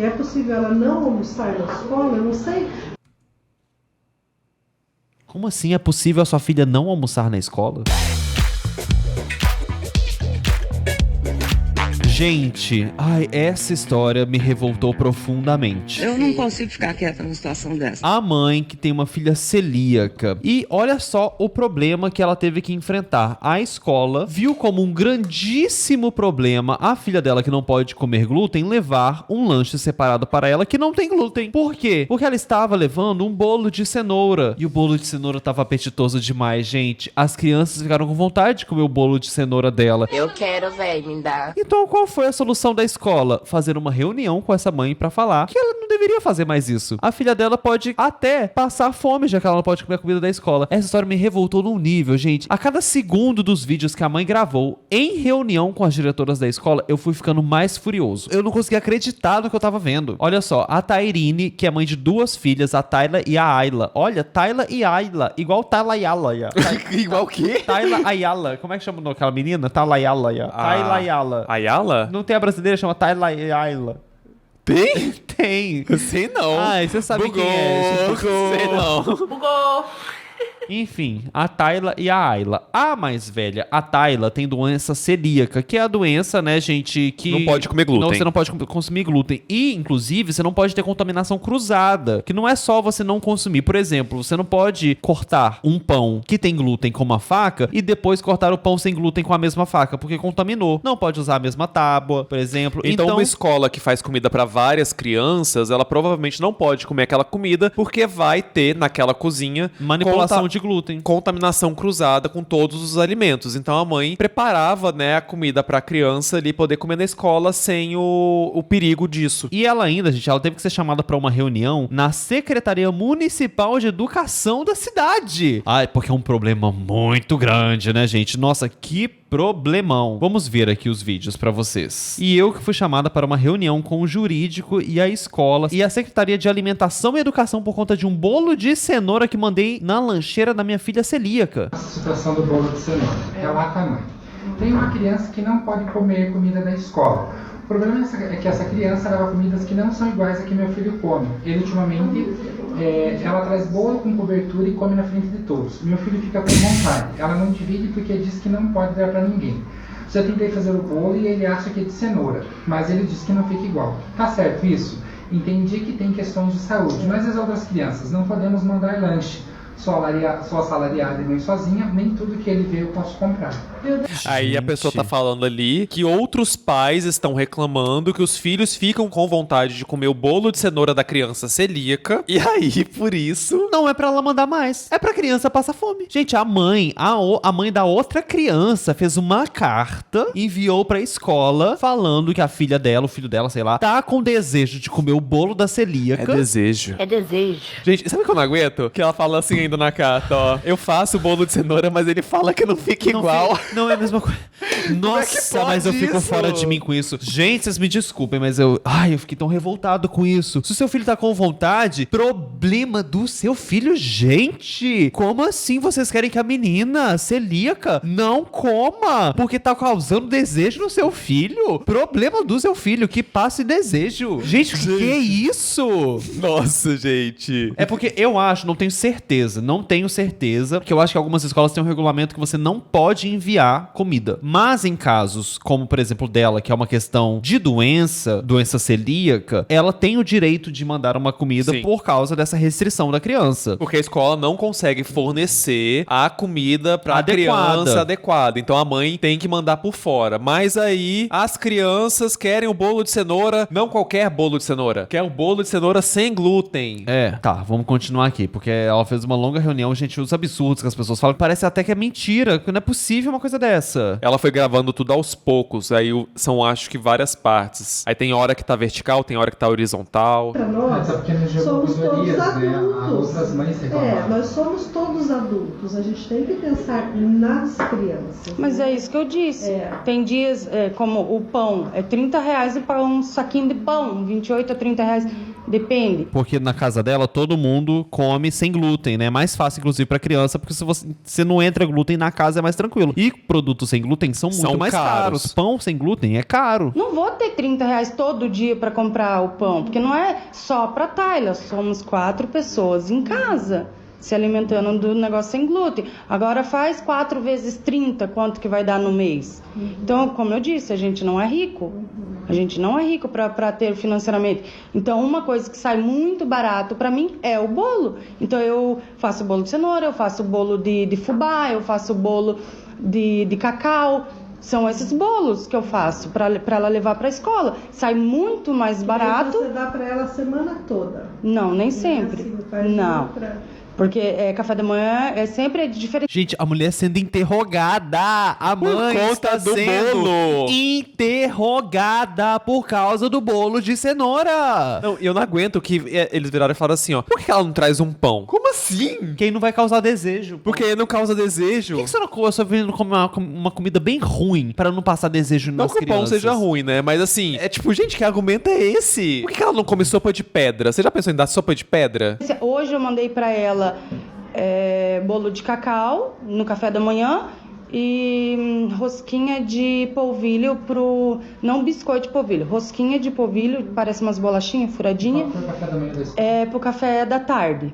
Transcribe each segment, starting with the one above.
é possível ela não almoçar na escola? Eu não sei. Como assim é possível a sua filha não almoçar na escola? Gente, essa história me revoltou profundamente. Eu não consigo ficar quieta numa situação dessa. A mãe que tem uma filha celíaca. E olha só o problema que ela teve que enfrentar. A escola viu como um grandíssimo problema a filha dela que não pode comer glúten levar um lanche separado para ela que não tem glúten. Por quê? Porque ela estava levando um bolo de cenoura. E o bolo de cenoura estava apetitoso demais, gente. As crianças ficaram com vontade de comer o bolo de cenoura dela. Eu quero, velho, me dá. Então qual foi a solução da escola? Fazer uma reunião com essa mãe pra falar que ela não deveria fazer mais isso. A filha dela pode até passar fome, já que ela não pode comer a comida da escola. Essa história me revoltou num nível, gente. A cada segundo dos vídeos que a mãe gravou em reunião com as diretoras da escola, eu fui ficando mais furioso. Eu não conseguia acreditar no que eu tava vendo. Olha só, a Tairine, que é mãe de 2 filhas, a Tayla e a Ayla. Olha, Tayla e Ayla, igual Tayla e Ayla. Igual o quê? Tayla Ayala. Como é que chama aquela menina? Tayla Ayala. Tayla Ayala. Ayala? Não tem a brasileira, chama Tayla Ayla. Tem? Tem. Eu sei não. Você sabe quem é. Sei não. Bugou. Enfim, a Tayla e a Ayla. A mais velha, a Tayla, tem doença celíaca, que é a doença, né, gente, que... Não pode comer glúten. Você não pode consumir glúten. E, inclusive, você não pode ter contaminação cruzada, que não é só você não consumir. Por exemplo, você não pode cortar um pão que tem glúten com uma faca e depois cortar o pão sem glúten com a mesma faca, porque contaminou. Não pode usar a mesma tábua, por exemplo. Então uma escola que faz comida pra várias crianças, ela provavelmente não pode comer aquela comida, porque vai ter naquela cozinha manipulação de glúten. Contaminação cruzada com todos os alimentos. Então a mãe preparava, né, a comida pra criança ali poder comer na escola sem o perigo disso. E ela ainda, gente, ela teve que ser chamada pra uma reunião na Secretaria Municipal de Educação da cidade. Porque é um problema muito grande, né, gente? Nossa, que problemão. Vamos ver aqui os vídeos pra vocês. E eu que fui chamada para uma reunião com o jurídico e a escola e a Secretaria de Alimentação e Educação por conta de um bolo de cenoura que mandei na lancheira da minha filha celíaca. A situação do bolo de cenoura. Relata a mãe. Tem uma criança que não pode comer comida da escola. O problema é que essa criança leva comidas que não são iguais a que meu filho come. Ele, ultimamente, ela traz bolo com cobertura e come na frente de todos. Meu filho fica com vontade. Ela não divide porque diz que não pode dar para ninguém. Já tentei fazer o bolo e ele acha que é de cenoura, mas ele diz que não fica igual. Tá certo isso? Entendi que tem questões de saúde, mas as outras crianças não podemos mandar lanche. Sou assalariada e mãe sozinha, nem tudo que ele vê eu posso comprar. Aí a pessoa tá falando ali que outros pais estão reclamando que os filhos ficam com vontade de comer o bolo de cenoura da criança celíaca, e aí, por isso... Não é pra ela mandar mais, é pra criança passar fome. Gente, a mãe da outra criança fez uma carta, enviou pra escola, falando que a filha dela, o filho dela, sei lá, tá com desejo de comer o bolo da celíaca. É desejo. É desejo. Gente, sabe o que eu não aguento? Que ela fala assim ainda na carta, ó. Eu faço o bolo de cenoura, mas ele fala que não fica igual. Não é a mesma coisa. Nossa, mas eu fico fora de mim com isso. Gente, vocês me desculpem, mas eu fiquei tão revoltado com isso. Se o seu filho tá com vontade, problema do seu filho, gente. Como assim vocês querem que a menina celíaca não coma? Porque tá causando desejo no seu filho? Problema do seu filho, que passe desejo. Gente, que é isso? Nossa, gente. É porque eu acho, não tenho certeza, que eu acho que algumas escolas têm um regulamento que você não pode enviar comida. Mas em casos, como por exemplo dela, que é uma questão de doença celíaca, ela tem o direito de mandar uma comida por causa dessa restrição da criança. Porque a escola não consegue fornecer a comida pra criança adequada. Então a mãe tem que mandar por fora. Mas aí as crianças querem o bolo de cenoura, não qualquer bolo de cenoura. Quer o bolo de cenoura sem glúten. Tá, vamos continuar aqui, porque ela fez uma longa reunião, gente, os absurdos que as pessoas falam, parece até que é mentira, que não é possível uma coisa dessa. Ela foi gravando tudo aos poucos, aí são, acho que, várias partes. Aí tem hora que tá vertical, tem hora que tá horizontal. Pra nós, somos todos adultos. Outras mães nós somos todos adultos, a gente tem que pensar nas crianças. Mas é isso que eu disse. Tem dias, como o pão, é R$30 para um saquinho de pão, 28 a R$30. Depende. Porque na casa dela todo mundo come sem glúten, né? É mais fácil, inclusive, pra criança, porque se você não entra glúten na casa é mais tranquilo. E produtos sem glúten são muito mais caros. Pão sem glúten é caro. Não vou ter R$30 todo dia pra comprar o pão, porque não é só pra Tayla. Somos 4 pessoas em casa se alimentando do negócio sem glúten. Agora faz 4 vezes 30, quanto que vai dar no mês? Então, como eu disse, a gente não é rico. A gente não é rico para ter financeiramente. Então, uma coisa que sai muito barato para mim é o bolo. Então, eu faço bolo de cenoura, eu faço bolo de fubá, eu faço bolo de cacau. São esses bolos que eu faço para ela levar para a escola. Sai muito mais barato. E você dá para ela a semana toda? Não, nem sempre. Não. Porque café da manhã é sempre diferente. Gente, a mulher sendo interrogada. A mãe está do sendo bolo. interrogada por causa do bolo de cenoura. Não, eu não aguento que eles viraram e falaram assim, ó. Por que ela não traz um pão? Como assim? Quem não vai causar desejo? Porque não causa desejo. Por que você não começou vindo comer uma comida bem ruim para não passar desejo nas crianças? Não que o pão seja ruim, né? Mas assim, é tipo, gente, que argumento é esse? Por que ela não come sopa de pedra? Você já pensou em dar sopa de pedra? Hoje eu mandei para ela bolo de cacau no café da manhã e rosquinha de polvilho não biscoito de polvilho, rosquinha de polvilho, parece umas bolachinhas furadinhas, pro café da tarde.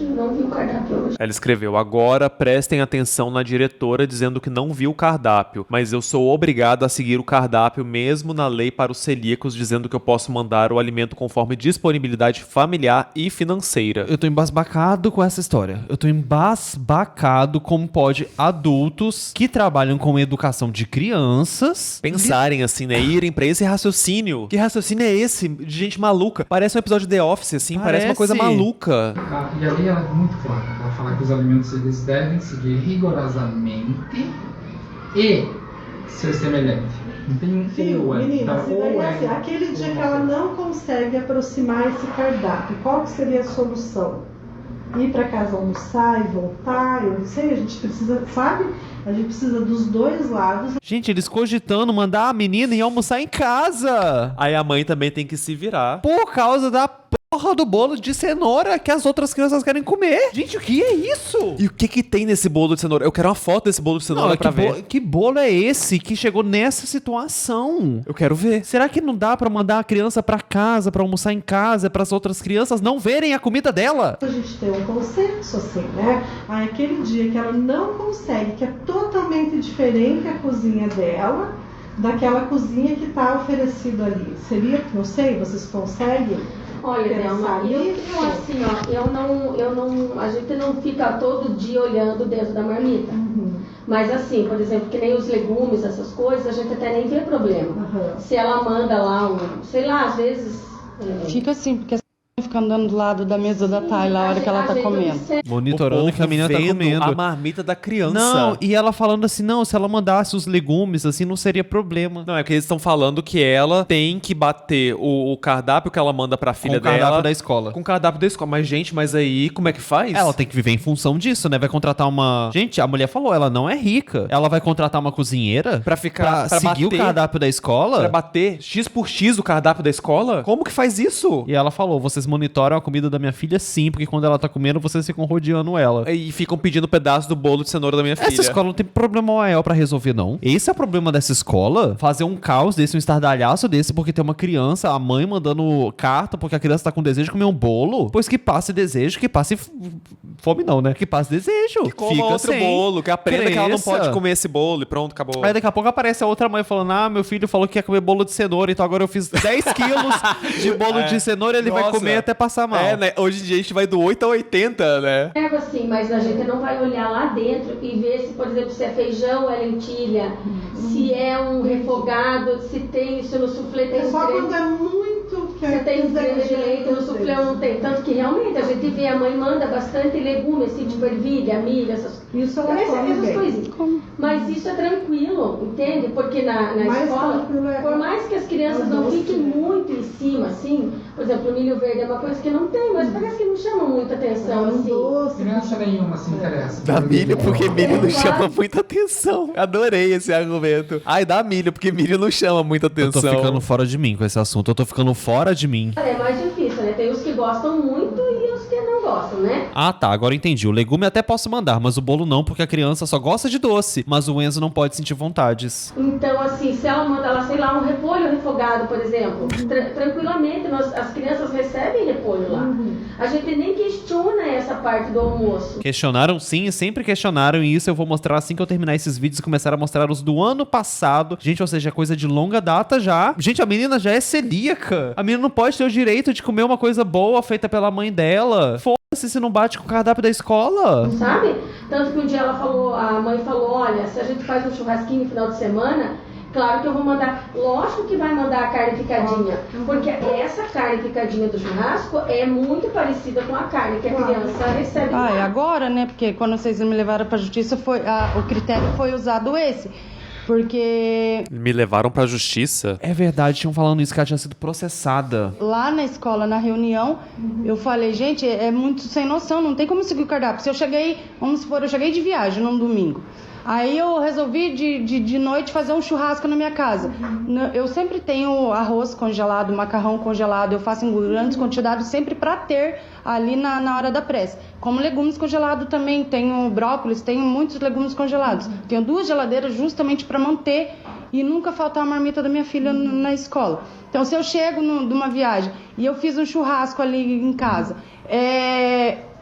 Não vi o cardápio hoje. Ela escreveu: agora prestem atenção na diretora dizendo que não viu o cardápio, mas eu sou obrigada a seguir o cardápio mesmo na lei para os celíacos, dizendo que eu posso mandar o alimento conforme disponibilidade familiar e financeira. Eu tô embasbacado com essa história. Eu tô embasbacado como pode adultos que trabalham com educação de crianças pensarem assim, né? Irem pra esse raciocínio. Que raciocínio é esse? De gente maluca. Parece um episódio de The Office, assim. Parece uma coisa maluca. E a lei ela é muito clara. Ela fala que os alimentos eles devem seguir rigorosamente e ser semelhante. Não tem um Viu, menina, então, se daí assim, aquele dia que ela não consegue aproximar esse cardápio, qual que seria a solução? Ir para casa almoçar e voltar? Eu não sei, a gente precisa, sabe? A gente precisa dos dois lados. Gente, eles cogitando mandar a menina ir almoçar em casa. Aí a mãe também tem que se virar. Por causa da porra do bolo de cenoura que as outras crianças querem comer. Gente, o que é isso? E o que tem nesse bolo de cenoura? Eu quero uma foto desse bolo de cenoura pra ver. Que bolo é esse que chegou nessa situação? Eu quero ver. Será que não dá pra mandar a criança pra casa, pra almoçar em casa, para as outras crianças não verem a comida dela? A gente tem um consenso assim, né? Aí aquele dia que ela não consegue, que é totalmente diferente a cozinha dela, daquela cozinha que tá oferecido ali. Seria, não sei, vocês conseguem? Olha, Delma, eu assim, ó, eu não, a gente não fica todo dia olhando dentro da marmita. Mas assim, por exemplo, que nem os legumes, essas coisas, a gente até nem vê problema. Se ela manda lá sei lá, às vezes... Fica assim, porque fica andando do lado da mesa da Tayla a hora que ela tá comendo. Monitorando que a menina tá comendo. A marmita da criança. Não, e ela falando assim, não, se ela mandasse os legumes, assim, não seria problema. Não, é que eles estão falando que ela tem que bater o cardápio que ela manda pra filha dela. Com o cardápio da escola. Com o cardápio da escola. Mas, gente, aí como é que faz? Ela tem que viver em função disso, né? Vai contratar uma... Gente, a mulher falou, ela não é rica. Ela vai contratar uma cozinheira pra seguir o cardápio da escola? Pra bater X por X o cardápio da escola? Como que faz isso? E ela falou, vocês monitoram a comida da minha filha sim, porque quando ela tá comendo, vocês ficam rodeando ela. E ficam pedindo pedaço do bolo de cenoura da minha filha. Essa escola não tem problema maior pra resolver, não. Esse é o problema dessa escola? Fazer um caos desse, um estardalhaço desse, porque tem uma criança, a mãe mandando carta, porque a criança tá com desejo de comer um bolo? Pois que passe desejo, que passe fome não, né? Que passe desejo. Que coma outro bolo, que aprenda que ela não pode comer esse bolo e pronto, acabou. Aí daqui a pouco aparece a outra mãe falando, meu filho falou que ia comer bolo de cenoura, então agora eu fiz 10 quilos de bolo de cenoura, ele vai comer até passar mal. Né? Hoje em dia a gente vai do 8 a 80, né? É assim, mas a gente não vai olhar lá dentro e ver se, por exemplo, se é feijão ou é lentilha, se é um refogado, se no suflê tem só quando é muito... Se tem creme de leite, no suflê não tem. Tanto que realmente a gente vê, a mãe manda bastante legume, assim, tipo ervilha, milho, essas coisinhas. Mas isso é tranquilo, entende? Porque na escola, por mais que as crianças não fiquem muito em cima, assim, por exemplo, o milho verde é uma coisa que não tem, mas parece que não chama muita atenção, assim. Criança nenhuma se interessa. Dá milho porque milho não chama muita atenção. Adorei esse argumento. Ai, dá milho porque milho não chama muita atenção. Eu tô ficando fora de mim com esse assunto. Eu tô ficando fora de mim. É mais difícil, né? Tem os que gostam muito e os que não gostam, né? Ah, tá, agora eu entendi. O legume até posso mandar, mas o bolo não, porque a criança só gosta de doce, mas o Enzo não pode sentir vontades. Então, assim, se ela manda, ela, sei lá, um repolho refogado, por exemplo, tranquilamente, as crianças recebem repolho lá. A gente nem questiona essa parte do almoço. Questionaram sim, e sempre questionaram, e isso eu vou mostrar assim que eu terminar esses vídeos e começar a mostrar os do ano passado. Gente, ou seja, coisa de longa data já. Gente, a menina já é celíaca. A menina não pode ter o direito de comer uma coisa boa feita pela mãe dela. Foda-se se não bate com o cardápio da escola. Sabe? Tanto que um dia a mãe falou, olha, se a gente faz um churrasquinho no final de semana, claro que eu vou mandar, lógico que vai mandar a carne picadinha, porque essa carne picadinha do churrasco é muito parecida com a carne que a criança recebe. E agora, né, porque quando vocês me levaram pra justiça, o critério foi usado esse. Porque... Me levaram pra justiça? É verdade, tinham falando isso, que ela tinha sido processada. Lá na escola, na reunião, eu falei, gente, é muito sem noção, não tem como seguir o cardápio. Se eu cheguei, vamos supor, eu cheguei de viagem num domingo. Aí eu resolvi de noite fazer um churrasco na minha casa. Eu sempre tenho arroz congelado, macarrão congelado, eu faço em grandes quantidades sempre para ter ali na hora da prece. Como legumes congelados também, tenho brócolis, tenho muitos legumes congelados. Tenho 2 geladeiras justamente para manter e nunca faltar a marmita da minha filha na escola. Então se eu chego de uma viagem e eu fiz um churrasco ali em casa,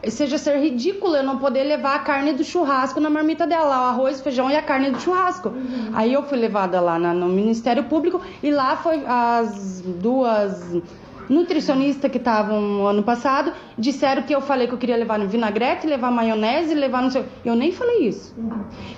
seja ser ridículo eu não poder levar a carne do churrasco na marmita dela, o arroz, o feijão e a carne do churrasco. Aí eu fui levada lá no Ministério Público e lá foi as 2 nutricionistas que estavam no ano passado, disseram que eu falei que eu queria levar no vinagrete, levar maionese, levar no seu... Eu nem falei isso.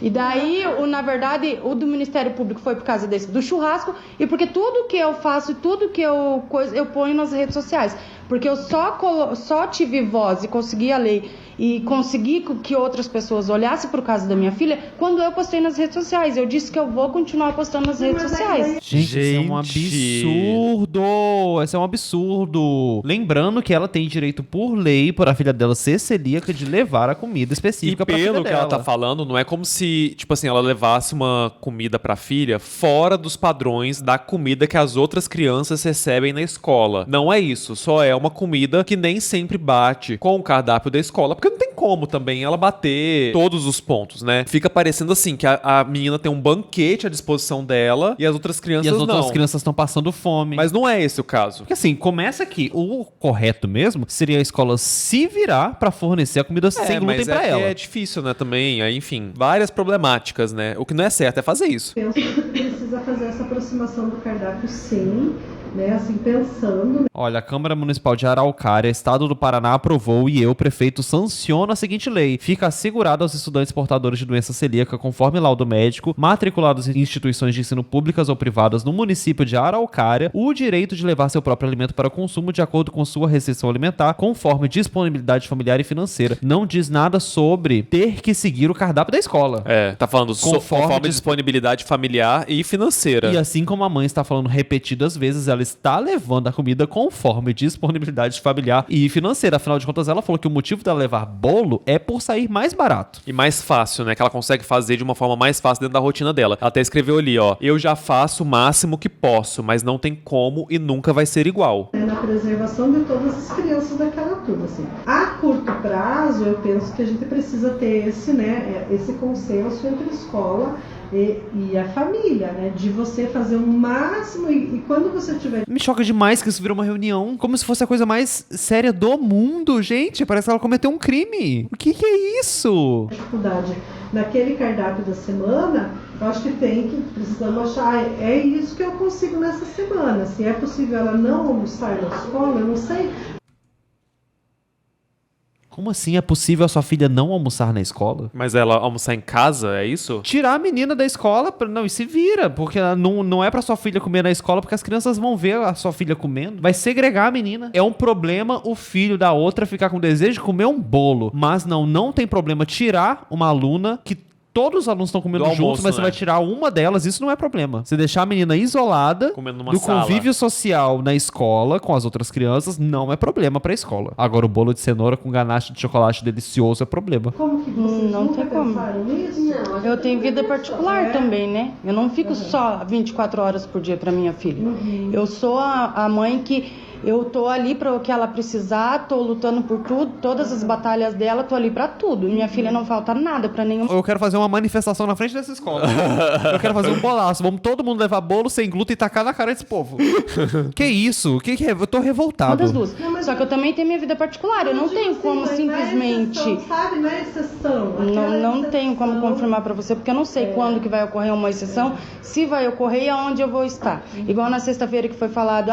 E daí, na verdade, o do Ministério Público foi por causa do churrasco e porque tudo que eu faço, tudo que eu ponho nas redes sociais. Porque eu só tive voz e consegui a lei e consegui que outras pessoas olhassem para o caso da minha filha quando eu postei nas redes sociais. Eu disse que eu vou continuar postando nas redes sociais. Gente, isso é um absurdo! Isso é um absurdo! Lembrando que ela tem direito por lei, por a filha dela ser celíaca, de levar a comida específica pra filha dela. E pelo que ela tá falando, não é como se, tipo assim, ela levasse uma comida pra filha fora dos padrões da comida que as outras crianças recebem na escola. Não é isso, só é uma comida que nem sempre bate com o cardápio da escola, porque não tem como também ela bater todos os pontos, né? Fica parecendo assim, que a menina tem um banquete à disposição dela e as outras crianças não. E as outras crianças estão passando fome. Mas não é esse o caso. Porque assim, começa aqui, o correto mesmo seria a escola se virar pra fornecer a comida sem glúten pra ela. É difícil, né, também. Aí, enfim, várias problemáticas, né? O que não é certo é fazer isso. Penso que precisa fazer essa aproximação do cardápio, sim. Né, assim, pensando. Olha, a Câmara Municipal de Araucária, Estado do Paraná, aprovou e eu, prefeito, sanciono a seguinte lei. Fica assegurado aos estudantes portadores de doença celíaca, conforme laudo médico, matriculados em instituições de ensino públicas ou privadas no município de Araucária, o direito de levar seu próprio alimento para consumo de acordo com sua restrição alimentar, conforme disponibilidade familiar e financeira. Não diz nada sobre ter que seguir o cardápio da escola. Tá falando conforme disponibilidade familiar e financeira. E assim como a mãe está falando repetidas vezes, ela está levando a comida conforme disponibilidade familiar e financeira. Afinal de contas, ela falou que o motivo dela levar bolo é por sair mais barato. E mais fácil, né? Que ela consegue fazer de uma forma mais fácil dentro da rotina dela. Ela até escreveu ali, ó. Eu já faço o máximo que posso, mas não tem como e nunca vai ser igual. Na preservação de todas as crianças daquela turma, assim. A curto prazo, eu penso que a gente precisa ter esse consenso entre a escola e a família, né? De você fazer o máximo e quando você tiver... Me choca demais que isso virou uma reunião como se fosse a coisa mais séria do mundo, gente. Parece que ela cometeu um crime. O que é isso? Dificuldade naquele cardápio da semana, eu acho que precisamos achar, é isso que eu consigo nessa semana. Se é possível ela não almoçar na escola, eu não sei. Como assim é possível a sua filha não almoçar na escola? Mas ela almoçar em casa, é isso? Tirar a menina da escola, não, e se vira, porque não é pra sua filha comer na escola, porque as crianças vão ver a sua filha comendo. Vai segregar a menina. É um problema o filho da outra ficar com desejo de comer um bolo, mas não tem problema tirar uma aluna que todos os alunos estão comendo juntos, mas você vai tirar uma delas, isso não é problema. Você deixar a menina isolada do convívio social na escola com as outras crianças, não é problema pra escola. Agora, o bolo de cenoura com ganache de chocolate delicioso é problema. Como que vocês não tem como. Nisso? Não, eu tenho vida particular também, né? Eu não fico só 24 horas por dia pra minha filha. Eu sou a mãe que Eu tô ali para o que ela precisar, tô lutando por tudo, todas as batalhas dela, tô ali para tudo. Minha filha não falta nada para nenhum. Eu quero fazer uma manifestação na frente dessa escola. Eu quero fazer um bolaço. Vamos todo mundo levar bolo sem glúten e tacar na cara desse povo. Que isso? Que é? Eu tô revoltado. Todas duas. Só que eu também tenho minha vida particular. Eu não tenho como simplesmente... Não é exceção, sabe? Não é exceção. Não tenho como confirmar pra você, porque eu não sei quando que vai ocorrer uma exceção, se vai ocorrer e aonde eu vou estar. Igual na sexta-feira que foi falado,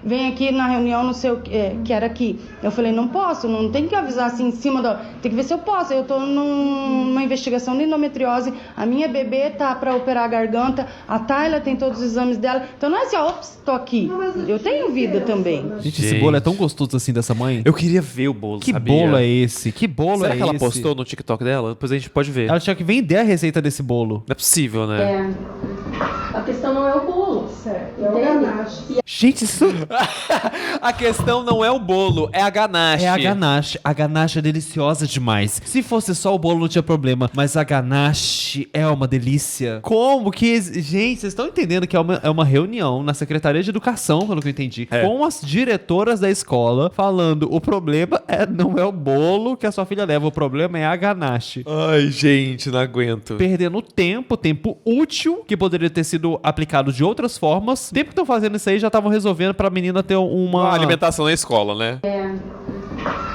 vem aqui na reunião, não sei o que era aqui. Eu falei, não posso, não tem que avisar assim em cima da... Tem que ver se eu posso. Eu tô numa investigação de endometriose, a minha bebê tá pra operar a garganta, a Tayla tem todos os exames dela. Então não é assim, ops, tô aqui. Eu tenho vida também. Gente, esse bolo é tão gostoso assim dessa mãe. Eu queria ver o bolo, Que sabia? bolo é esse? Que bolo Será é que ela esse? postou no TikTok dela? Depois a gente pode ver. Ela tinha que vender a receita desse bolo. Não é possível, né? A questão não é o bolo. Certo, é o ganache. Gente, isso... A questão não é o bolo, é a ganache. É a ganache. A ganache é deliciosa demais. Se fosse só o bolo, não tinha problema. Mas a ganache é uma delícia. Como que... Gente, vocês estão entendendo que é uma reunião na Secretaria de Educação, pelo que eu entendi, com as diretoras da escola, falando o problema não é o bolo que a sua filha leva, o problema é a ganache. Ai, gente, não aguento. Perdendo tempo útil, que poderia ter sido aplicado de outras formas. O tempo que estão fazendo isso aí, já estavam resolvendo pra menina ter uma alimentação na escola, né?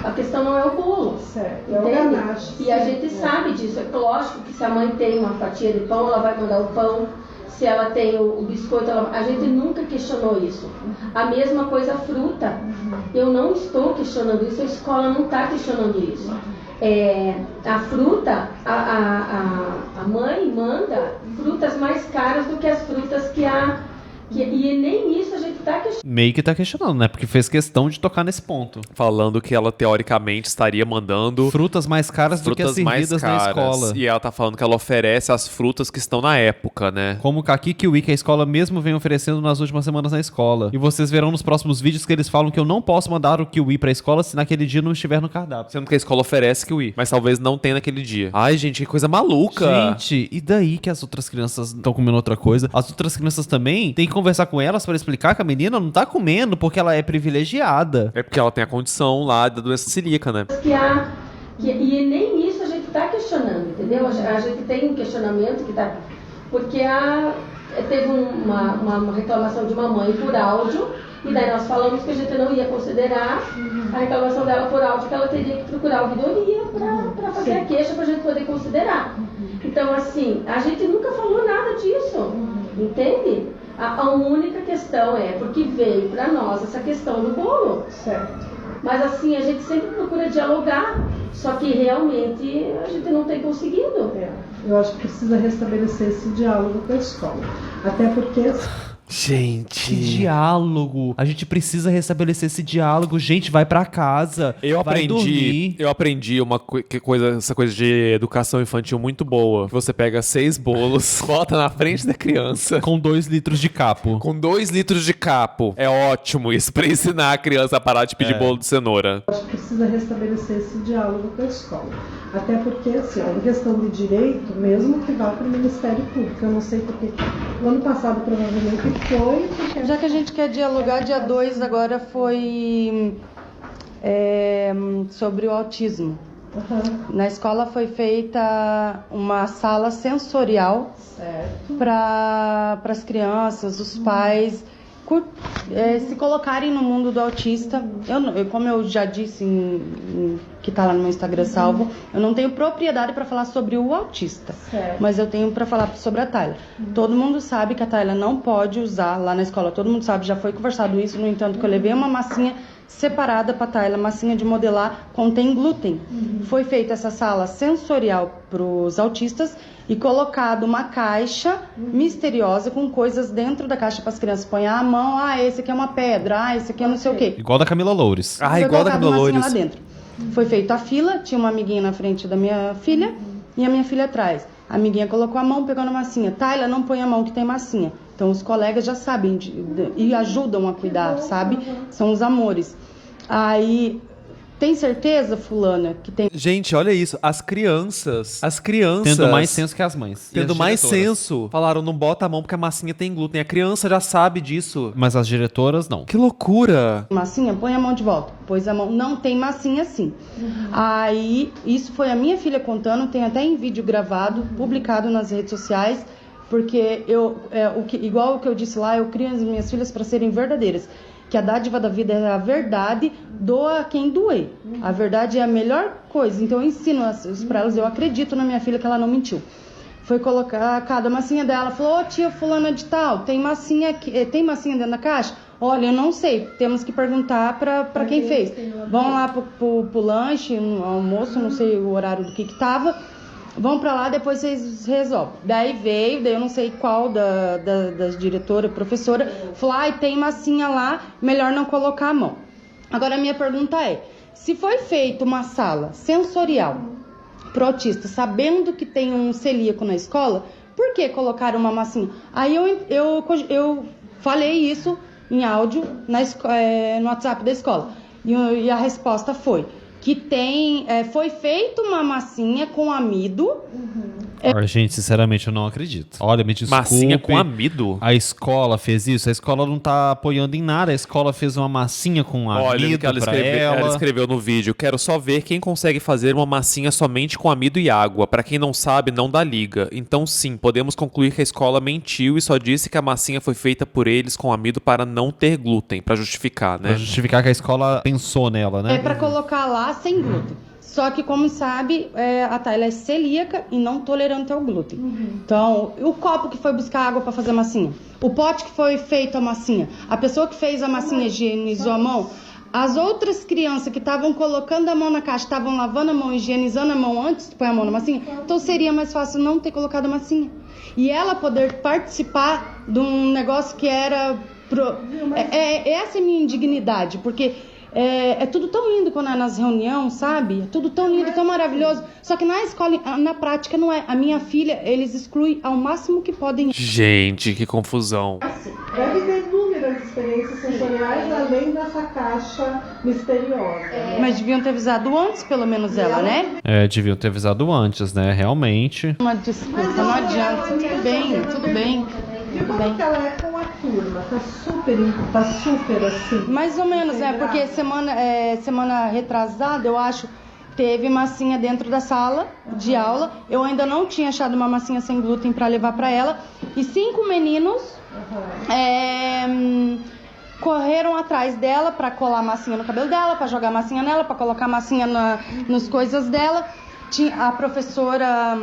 A questão não é o bolo. Certo, é o ganache. E a gente sabe disso. É lógico que se a mãe tem uma fatia de pão, ela vai mandar o pão. Se ela tem o biscoito, a gente nunca questionou isso. A mesma coisa a fruta. Eu não estou questionando isso, a escola não está questionando isso. A fruta, a mãe manda frutas mais caras do que as frutas e nem isso a gente tá questionando. Meio que tá questionando, né? Porque fez questão de tocar nesse ponto. Falando que ela, teoricamente, estaria mandando frutas mais caras do que as servidas na escola. E ela tá falando que ela oferece as frutas que estão na época, né? Como o Kaki Kiwi, que a escola mesmo vem oferecendo nas últimas semanas na escola. E vocês verão nos próximos vídeos que eles falam que eu não posso mandar o Kiwi pra escola se naquele dia não estiver no cardápio. Sendo que a escola oferece Kiwi, mas talvez não tenha naquele dia. Ai, gente, que coisa maluca. Gente, e daí que as outras crianças estão comendo outra coisa? As outras crianças também têm que conversar com elas pra explicar que a menina não tá comendo porque ela é privilegiada. É porque ela tem a condição lá da doença celíaca, né? E nem isso a gente tá questionando, entendeu? A gente tem um questionamento que tá... Porque teve uma reclamação de uma mãe por áudio, e daí nós falamos que a gente não ia considerar a reclamação dela por áudio, que ela teria que procurar a ouvidoria para fazer a queixa para a gente poder considerar. Então, assim, a gente nunca falou nada disso, entende? A única questão é porque veio para nós essa questão do bolo. Certo. Mas assim, a gente sempre procura dialogar, só que realmente a gente não tem conseguido. Eu acho que precisa restabelecer esse diálogo com a escola. Até porque... Gente, que diálogo. A gente precisa restabelecer esse diálogo. Gente, vai pra casa. Eu aprendi essa coisa de educação infantil muito boa. Você pega 6 bolos, bota na frente da criança. Com 2 litros de capo. Com 2 litros de capo. É ótimo isso pra ensinar a criança a parar de pedir bolo de cenoura. Eu acho que precisa restabelecer esse diálogo com a escola. Até porque, assim, em questão de direito, mesmo que vá para o Ministério Público, eu não sei porque no ano passado provavelmente foi. Porque... Já que a gente quer dialogar, dia 2 agora foi sobre o autismo. Na escola foi feita uma sala sensorial para as crianças, os pais se colocarem no mundo do autista. Como eu já disse, que está lá no meu Instagram salvo, eu não tenho propriedade para falar sobre o autista, mas eu tenho para falar sobre a Tayla. Todo mundo sabe que a Tayla não pode usar lá na escola, todo mundo sabe, já foi conversado isso, no entanto que eu levei uma massinha separada para a Tayla, massinha de modelar, contém glúten. Foi feita essa sala sensorial para os autistas e colocado uma caixa misteriosa com coisas dentro da caixa para as crianças. Põe a mão, esse aqui é uma pedra, esse aqui é não sei o quê. Igual da Camila Loures. Igual da Camila Loures. Lá dentro. Foi feita a fila, tinha uma amiguinha na frente da minha filha e a minha filha atrás. A amiguinha colocou a mão, pegou na massinha. Tayla, não põe a mão que tem massinha. Então os colegas já sabem e ajudam a cuidar, sabe? São os amores. Aí Tem certeza, fulana, que tem... Gente, olha isso. As crianças... Tendo mais senso que as mães. Tendo mais diretoras. senso. Falaram, não bota a mão porque a massinha tem glúten. A criança já sabe disso. Mas as diretoras, não. Que loucura. Massinha, põe a mão de volta. Pôs a mão, não tem massinha assim. Aí, isso foi a minha filha contando, tem até em vídeo gravado, publicado nas redes sociais, porque igual o que eu disse lá, eu crio as minhas filhas para serem verdadeiras. Que a dádiva da vida é a verdade, doa quem doer. A verdade é a melhor coisa. Então eu ensino isso para elas, eu acredito na minha filha que ela não mentiu. Foi colocar cada massinha dela, falou, tia fulana de tal, tem massinha dentro da caixa? Olha, eu não sei, temos que perguntar para quem fez. Vão lá pro lanche, no almoço, não sei o horário do que tava. Vão pra lá, depois vocês resolvem. Daí eu não sei qual das diretoras, professora, falou, tem massinha lá, melhor não colocar a mão. Agora a minha pergunta é, se foi feita uma sala sensorial pro autista, sabendo que tem um celíaco na escola, por que colocaram uma massinha? Aí eu falei isso em áudio no WhatsApp da escola. E a resposta foi... que foi feita uma massinha com amido. Gente, sinceramente, eu não acredito. Olha, me desculpe. Massinha com amido? A escola fez isso? A escola não tá apoiando em nada. A escola fez uma massinha com amido. Olha o que ela escreveu no vídeo. Quero só ver quem consegue fazer uma massinha somente com amido e água. Pra quem não sabe, não dá liga. Então sim, podemos concluir que a escola mentiu e só disse que a massinha foi feita por eles com amido para não ter glúten. Pra justificar, né? Pra justificar que a escola pensou nela, né? É pra colocar lá sem glúten. Só que, como sabe, a Tayla é celíaca e não tolerante ao glúten. Então, o copo que foi buscar água para fazer a massinha, o pote que foi feito a massinha, a pessoa que fez a massinha higienizou a mão, as outras crianças que estavam colocando a mão na caixa, estavam lavando a mão, higienizando a mão antes de pôr a mão na massinha, então seria mais fácil não ter colocado a massinha. E ela poder participar de um negócio que era... essa é a minha indignidade, porque... É tudo tão lindo quando é nas reuniões, sabe? É tudo tão lindo, tão maravilhoso. Só que na escola, na prática, não é. A minha filha, eles excluem ao máximo que podem. Gente, que confusão. Deve ter inúmeras experiências sensoriais além dessa caixa misteriosa. Mas deviam ter avisado antes, pelo menos ela, né? Deviam ter avisado antes, né? Realmente. Uma desculpa, não adianta. Tudo bem. E como que ela é com a turma? Tá super assim? Mais ou menos, porque semana retrasada, eu acho, teve massinha dentro da sala de aula. Eu ainda não tinha achado uma massinha sem glúten para levar para ela. E 5 meninos correram atrás dela para colar massinha no cabelo dela, para jogar massinha nela, para colocar massinha nas coisas dela. A professora...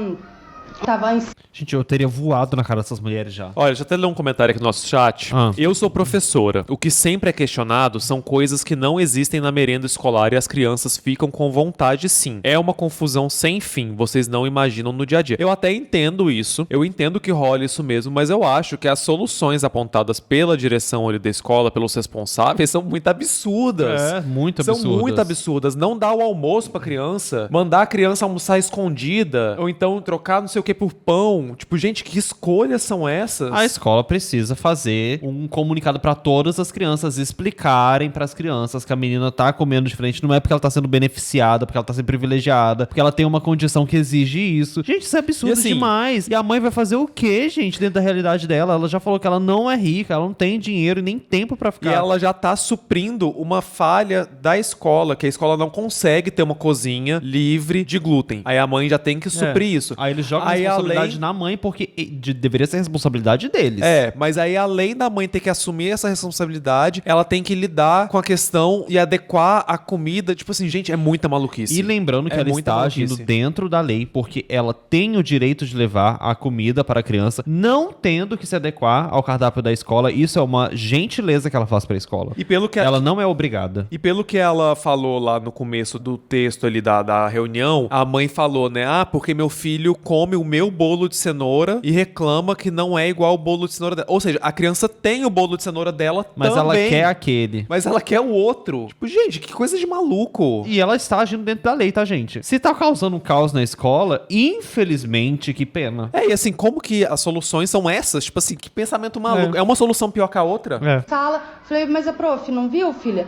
tava em... Gente, eu teria voado na cara dessas mulheres já. Olha, deixa eu até ler um comentário aqui no nosso chat. Eu sou professora. O que sempre é questionado são coisas que não existem na merenda escolar e as crianças ficam com vontade sim. É uma confusão sem fim. Vocês não imaginam no dia a dia. Eu até entendo isso. Eu entendo que rola isso mesmo, mas eu acho que as soluções apontadas pela direção ali da escola, pelos responsáveis, são muito absurdas. Muito absurdas. São muito absurdas. Não dar o almoço pra criança, mandar a criança almoçar escondida, ou então trocar não sei o que por pão. Tipo, gente, que escolhas são essas? A escola precisa fazer um comunicado pra todas as crianças, explicarem pras crianças que a menina tá comendo diferente, não é porque ela tá sendo beneficiada, porque ela tá sendo privilegiada, porque ela tem uma condição que exige isso. Gente, isso é absurdo demais. E a mãe vai fazer o quê, gente, dentro da realidade dela? Ela já falou que ela não é rica, ela não tem dinheiro e nem tempo pra ficar. E ela já tá suprindo uma falha da escola, que a escola não consegue ter uma cozinha livre de glúten. Aí a mãe já tem que suprir isso. Aí eles jogam a responsabilidade na mãe, porque deveria ser a responsabilidade deles. Mas aí além da mãe ter que assumir essa responsabilidade, ela tem que lidar com a questão e adequar a comida. Tipo assim, gente, é muita maluquice. E lembrando que ela está agindo dentro da lei, porque ela tem o direito de levar a comida para a criança, não tendo que se adequar ao cardápio da escola. Isso é uma gentileza que ela faz para a escola. E pelo que ela não é obrigada. E pelo que ela falou lá no começo do texto ali da reunião, a mãe falou, né? Porque meu filho come come o meu bolo de cenoura e reclama que não é igual o bolo de cenoura dela. Ou seja, a criança tem o bolo de cenoura dela Mas também. ela quer aquele. Mas ela quer o outro. Tipo, gente, que coisa de maluco. E ela está agindo dentro da lei, tá, gente? Se tá causando um caos na escola, infelizmente, que pena. E assim, como que as soluções são essas? Tipo assim, que pensamento maluco. É uma solução pior que a outra? Sala, falei, mas a prof, não viu, filha?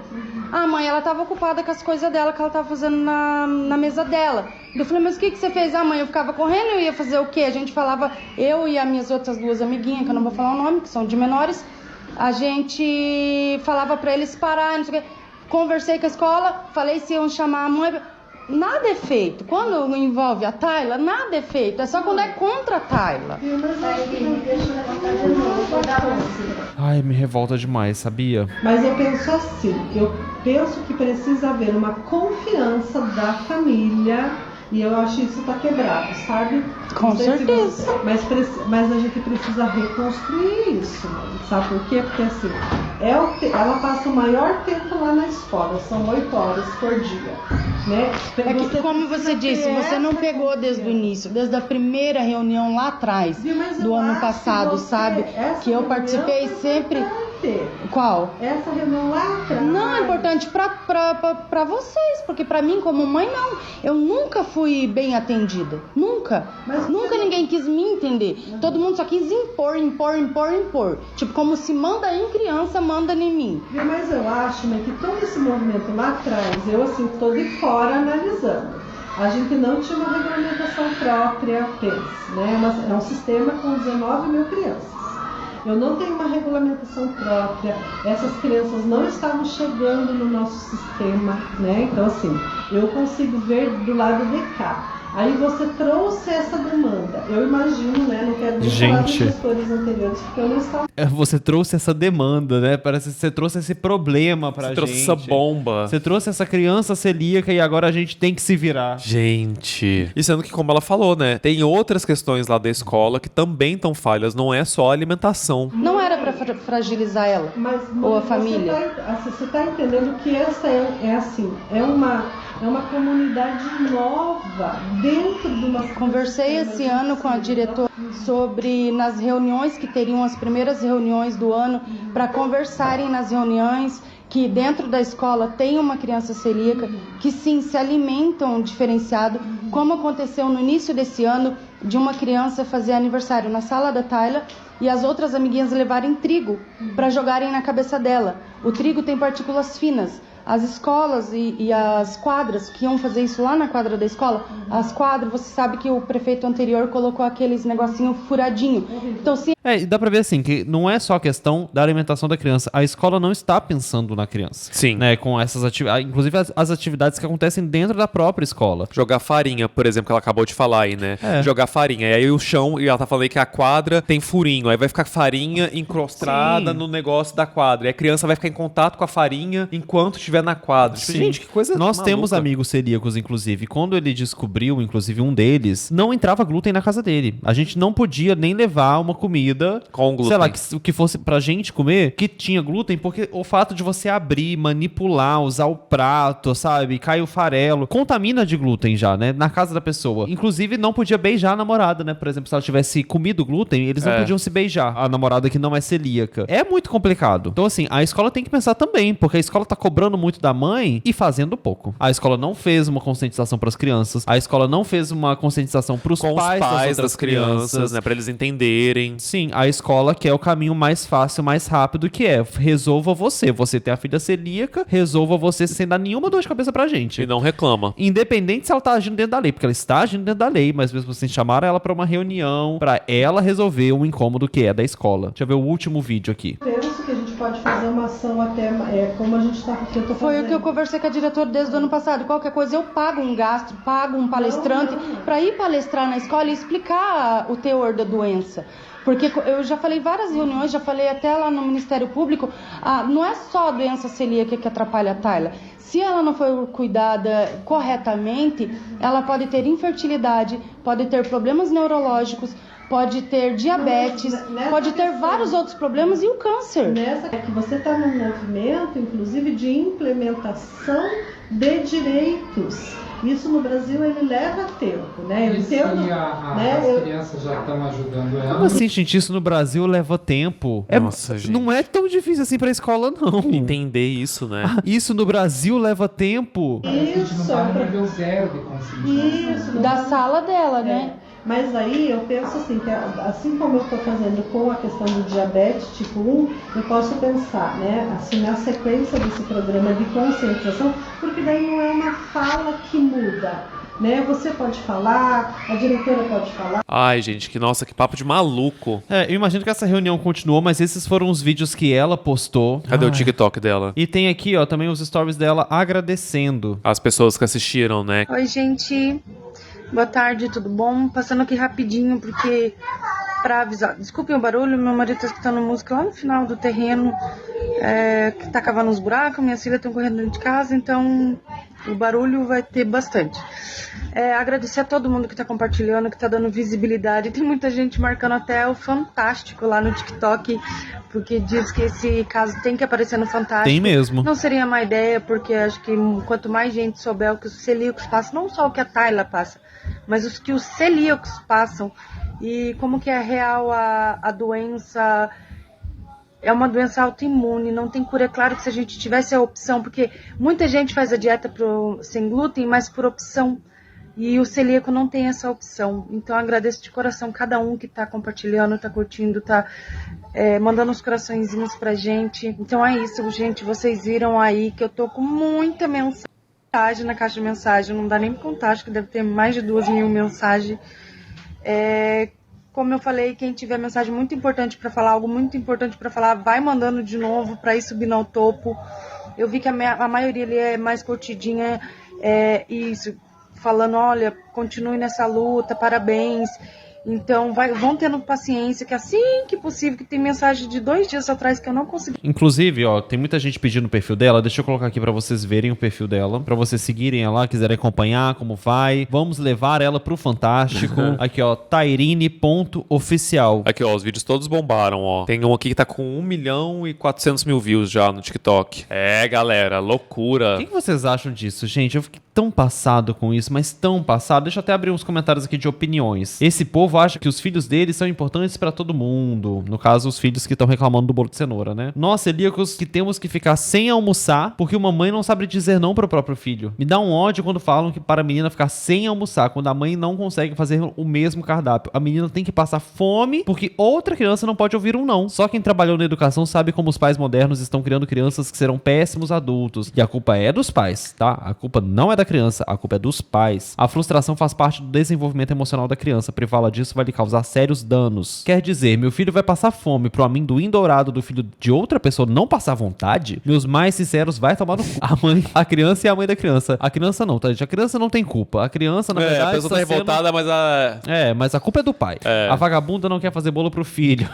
Ah, mãe, ela tava ocupada com as coisas dela que ela tava fazendo na mesa dela. Eu falei, mas o que você fez? Ah, mãe, eu ficava correndo, eu ia fazer o quê? A gente falava, eu e as minhas outras duas amiguinhas, que eu não vou falar o nome, que são de menores, a gente falava pra eles parar, não sei o quê. Conversei com a escola, falei se iam chamar a mãe. Nada é feito. Quando envolve a Tayla, nada é feito. É só quando é contra a Tayla. Ai, me revolta demais, sabia? Mas eu penso assim, eu penso que precisa haver uma confiança da família, e eu acho que isso tá quebrado, sabe? Com certeza. Mas a gente precisa reconstruir isso, sabe por quê? Porque assim, ela passa o maior tempo lá na escola, são 8 horas por dia, né? É que, como você disse, você não pegou desde o início, desde a primeira reunião lá atrás, do ano passado, sabe? Que eu participei sempre. Qual? Essa reunião lá atrás. Não, é importante pra vocês, porque pra mim, como mãe, não. Eu nunca fui bem atendida. Nunca. Nunca ninguém quis me entender. Todo mundo só quis impor. Tipo, como se manda em criança, manda em mim. Mas eu acho, né, que todo esse movimento lá atrás, eu assim, tô de fora analisando. A gente não tinha uma regulamentação própria, né? É um sistema com 19 mil crianças. Eu não tenho uma regulamentação própria, essas crianças não estavam chegando no nosso sistema, né? Então, assim, eu consigo ver do lado de cá. Aí você trouxe essa demanda. Eu imagino, né? Não quero nem falar dos gestores anteriores, porque eu não estava... Você trouxe essa demanda, né? Parece que você trouxe esse problema pra gente. Você trouxe essa bomba. Você trouxe essa criança celíaca e agora a gente tem que se virar. Gente. E sendo que, como ela falou, né? Tem outras questões lá da escola que também estão falhas. Não é só a alimentação. Não era pra fragilizar ela? Ou a família? Você tá entendendo que essa é uma comunidade nova dentro de uma... Conversei esse ano com a diretora sobre nas reuniões que teriam as primeiras reuniões do ano, para conversarem nas reuniões que dentro da escola tem uma criança celíaca, que sim, se alimentam diferenciado, como aconteceu no início desse ano, de uma criança fazer aniversário na sala da Tayla e as outras amiguinhas levarem trigo para jogarem na cabeça dela. O trigo tem partículas finas. As escolas e as quadras que iam fazer isso lá na quadra da escola, as quadras, você sabe que o prefeito anterior colocou aqueles negocinho furadinho. Então, se... dá pra ver assim, que não é só a questão da alimentação da criança. A escola não está pensando na criança. Sim. Né, com essas atividades, inclusive as atividades que acontecem dentro da própria escola. Jogar farinha, por exemplo, que ela acabou de falar aí, né? Jogar farinha. E aí o chão, e ela tá falando aí que a quadra tem furinho. Aí vai ficar farinha encrostada no negócio da quadra. E a criança vai ficar em contato com a farinha enquanto estiver na quadra. Tipo, gente, que coisa Nós maluca. temos amigos celíacos, inclusive. Quando ele descobriu, inclusive um deles, não entrava glúten na casa dele. A gente não podia nem levar uma comida com glúten. Sei lá, que fosse pra gente comer, que tinha glúten, porque o fato de você abrir, manipular, usar o prato, sabe? Cai o farelo, contamina de glúten já, né? Na casa da pessoa. Inclusive, não podia beijar a namorada, né? Por exemplo, se ela tivesse comido glúten, eles não podiam se beijar. A namorada que não é celíaca. É muito complicado. Então, assim, a escola tem que pensar também, porque a escola tá cobrando muito da mãe e fazendo pouco. A escola não fez uma conscientização pras crianças. A escola não fez uma conscientização pros pais das crianças, né? Pra eles entenderem. Sim, a escola quer o caminho mais fácil, mais rápido, que é resolva você. Você tem a filha celíaca, resolva você sem dar nenhuma dor de cabeça pra gente. E não reclama. Independente se ela tá agindo dentro da lei, porque ela está agindo dentro da lei, mas mesmo assim chamaram ela pra uma reunião, pra ela resolver um incômodo que é da escola. Deixa eu ver o último vídeo aqui. Penso que a gente pode fazer uma ação até como a gente tá fazendo. Foi o que eu conversei com a diretora desde o ano passado. Qualquer coisa eu pago um gasto, pago um palestrante pra ir palestrar na escola e explicar o teor da doença. Porque eu já falei em várias reuniões, já falei até lá no Ministério Público, não é só a doença celíaca que atrapalha a Tayla. Se ela não for cuidada corretamente, ela pode ter infertilidade, pode ter problemas neurológicos, pode ter diabetes, pode ter vários outros problemas e o câncer. É que você está num movimento, inclusive, de implementação de direitos. Isso no Brasil ele leva tempo, né? Eu E se entendo, as crianças já estão ajudando ela? Como assim, gente? Isso no Brasil leva tempo. Nossa, gente. Não é tão difícil assim pra escola, não. Entender isso, né? Isso no Brasil leva tempo. A gente não tá no nível 0 de consciência. Isso, Da sala dela, né? Mas aí eu penso assim, que assim como eu estou fazendo com a questão do diabetes tipo 1, eu posso pensar, né, assim, na sequência desse programa de conscientização, porque daí não é uma fala que muda, né? Você pode falar, a diretora pode falar. Ai, gente, que papo de maluco. Eu imagino que essa reunião continuou, mas esses foram os vídeos que ela postou. Cadê o TikTok dela? E tem aqui, ó, também os stories dela agradecendo. As pessoas que assistiram, né? Oi, gente. Boa tarde, tudo bom? Passando aqui rapidinho, porque pra avisar. Desculpem o barulho, meu marido tá escutando música lá no final do terreno, que tá cavando uns buracos, minhas filhas estão correndo dentro de casa, então o barulho vai ter bastante. Agradecer a todo mundo que tá compartilhando, que tá dando visibilidade. Tem muita gente marcando até o Fantástico lá no TikTok, porque diz que esse caso tem que aparecer no Fantástico. Tem mesmo. Não seria má ideia, porque acho que quanto mais gente souber o que os celíacos passam, não só o que a Tayla passa, mas os que os celíacos passam, e como que é real a doença. É uma doença autoimune, não tem cura. É claro que se a gente tivesse a opção, porque muita gente faz a dieta sem glúten, mas por opção, e o celíaco não tem essa opção. Então eu agradeço de coração cada um que está compartilhando, está curtindo, está mandando os coraçõezinhos pra gente. Então é isso, gente, vocês viram aí que eu tô com muita mensagem na caixa de mensagem, não dá nem pra contar, acho que deve ter mais de 2.000 mensagens. Como eu falei, quem tiver mensagem muito importante para falar, algo muito importante para falar, vai mandando de novo para ir subindo ao topo. Eu vi que a maioria ali é mais curtidinha, isso, falando, olha, continue nessa luta, parabéns. Então, vão tendo paciência, que assim que possível, que tem mensagem de 2 dias atrás que eu não consegui. Inclusive, ó, tem muita gente pedindo o perfil dela. Deixa eu colocar aqui pra vocês verem o perfil dela, pra vocês seguirem ela, quiserem acompanhar como vai. Vamos levar ela pro Fantástico. Aqui, ó, tairine.oficial. Aqui, ó, os vídeos todos bombaram, ó. Tem um aqui que tá com 1.400.000 views já no TikTok. Galera, loucura. O que vocês acham disso, gente? Eu fiquei tão passado com isso, mas tão passado. Deixa eu até abrir uns comentários aqui de opiniões. Esse povo acha que os filhos deles são importantes pra todo mundo. No caso, os filhos que estão reclamando do bolo de cenoura, né? Nós, celíacos, que temos que ficar sem almoçar porque uma mãe não sabe dizer não pro próprio filho. Me dá um ódio quando falam que para a menina ficar sem almoçar, quando a mãe não consegue fazer o mesmo cardápio. A menina tem que passar fome porque outra criança não pode ouvir um não. Só quem trabalhou na educação sabe como os pais modernos estão criando crianças que serão péssimos adultos. E a culpa é dos pais, tá? A culpa não é da criança, a culpa é dos pais. A frustração faz parte do desenvolvimento emocional da criança. Privá-la disso vai lhe causar sérios danos. Quer dizer, meu filho vai passar fome pro amendoim dourado do filho de outra pessoa não passar vontade? Meus mais sinceros vai tomar no cu. A mãe, a criança e a mãe da criança. A criança não, tá, gente? A criança não tem culpa. A criança, na verdade, a pessoa tá revoltada, mas mas a culpa é do pai. A vagabunda não quer fazer bolo pro filho.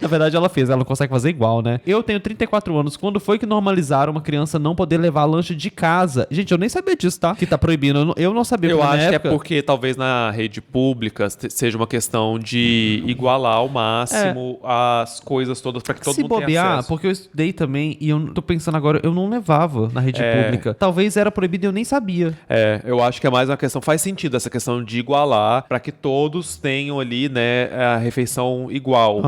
Na verdade ela fez, ela não consegue fazer igual, né? Eu tenho 34 anos, quando foi que normalizaram uma criança não poder levar lanche de casa? Gente, eu nem sabia disso, tá? Que tá proibindo, eu não sabia. Eu acho que é porque talvez na rede pública seja uma questão de igualar ao máximo as coisas todas pra que todo mundo tenha acesso. Porque eu estudei também e eu tô pensando agora, eu não levava na rede pública. Talvez era proibido e eu nem sabia. Eu acho que é mais uma questão, faz sentido essa questão de igualar pra que todos tenham ali, né, a refeição igual.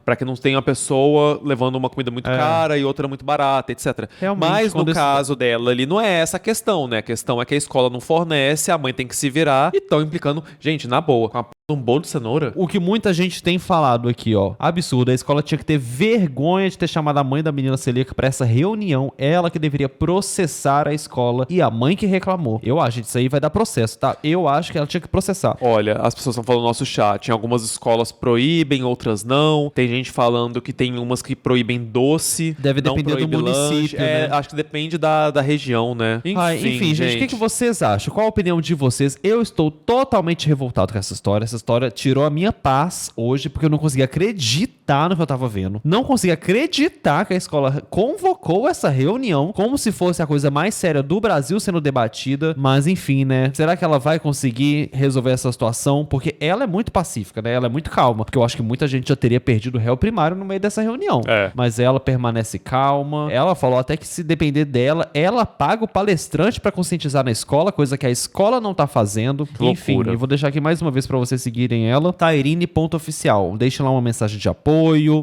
Pra que não tenha uma pessoa levando uma comida muito cara e outra muito barata, etc. Realmente, mas no caso dela ali, não é essa a questão, né? A questão é que a escola não fornece, a mãe tem que se virar e estão implicando, gente, na boa, com um bolo de cenoura. O que muita gente tem falado aqui, ó. Absurdo. A escola tinha que ter vergonha de ter chamado a mãe da menina celíaca pra essa reunião. Ela que deveria processar a escola e a mãe que reclamou. Eu acho que isso aí vai dar processo, tá? Eu acho que ela tinha que processar. Olha, as pessoas estão falando no nosso chat. Em algumas escolas proíbem, outras não. Tem gente falando que tem umas que proíbem doce. Deve depender do município, né? Acho que depende da região, né? Enfim, gente, o que vocês acham? Qual a opinião de vocês? Eu estou totalmente revoltado com essa história. Essa história tirou a minha paz hoje, porque eu não conseguia acreditar no que eu tava vendo. Não conseguia acreditar que a escola convocou essa reunião como se fosse a coisa mais séria do Brasil sendo debatida. Mas enfim, né? Será que ela vai conseguir resolver essa situação? Porque ela é muito pacífica, né? Ela é muito calma. Porque eu acho que muita gente já teria perdido o réu primário no meio dessa reunião. Mas ela permanece calma. Ela falou até que se depender dela, ela paga o palestrante pra conscientizar na escola, coisa que a escola não tá fazendo. Enfim, eu vou deixar aqui mais uma vez pra vocês seguirem ela. Tairine.oficial. Deixem lá uma mensagem de apoio.